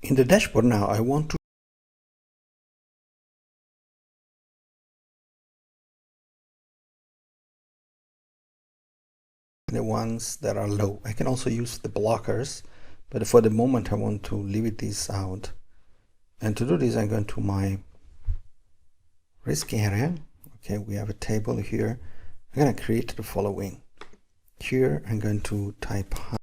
In the dashboard now, I want to the ones that are low. I can also use the blockers, but for the moment I want to leave this out. And to do this, I'm going to my risk area. Okay, we have a table here. I'm going to create the following. Here I'm going to type high.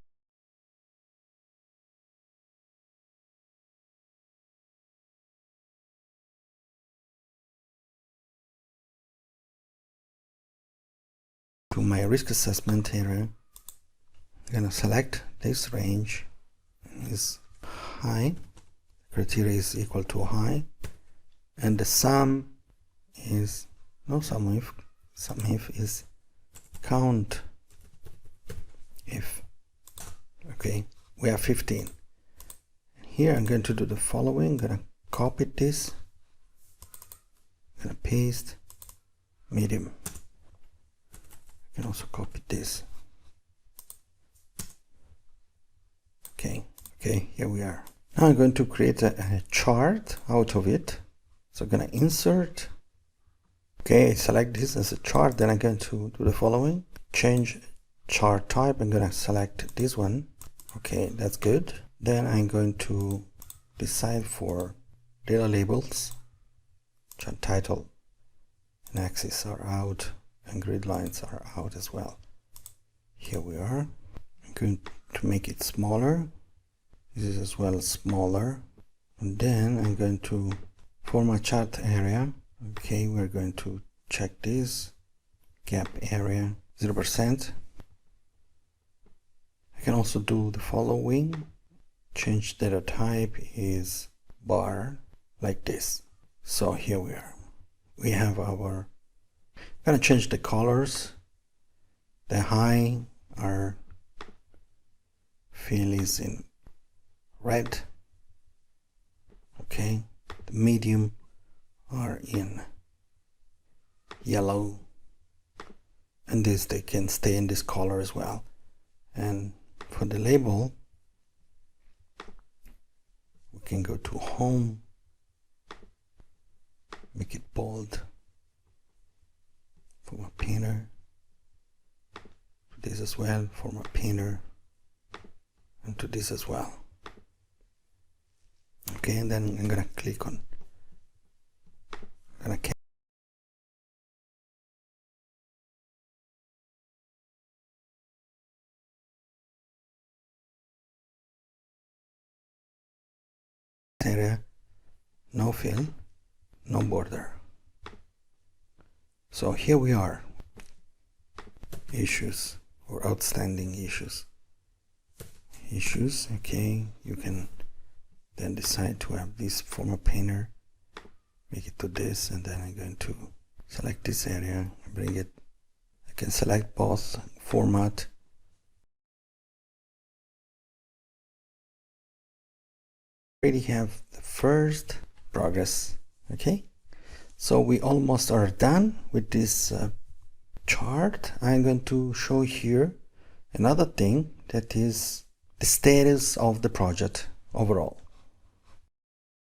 To my risk assessment area, I'm going to select this range is high, criteria is equal to high, and the sum is no sum if is count if. Okay, we have 15. Here I'm going to do the following. I'm going to copy this, I'm going to paste medium. I can also copy this. Okay, here we are. Now I'm going to create a chart out of it. So I'm going to insert. Okay, I select this as a chart. Then I'm going to do the following. Change chart type. I'm going to select this one. Okay, that's good. Then I'm going to decide for data labels. Chart title and axis are out, and grid lines are out as well. Here we are. I'm going to make it smaller. This is as well smaller. And then I'm going to, for my chart area, okay, we're going to check this gap area 0%. I can also do the following. Change data type is bar, like this. So here we are. We have our, I'm going to change the colors. The high are fill is in red. Okay, the medium are in yellow, and this they can stay in this color as well. And for the label, we can go to home, make it bold, for my painter, this as well for my painter, and to this as well. Okay, and then I'm gonna click on, area, no fill, no border. So here we are. Issues or outstanding issues. Okay, you can then decide to have this former painter, make it to this, and then I'm going to select this area, bring it. I can select both format. Already have the first progress. Okay, so we almost are done with this chart. I'm going to show here another thing, that is the status of the project overall.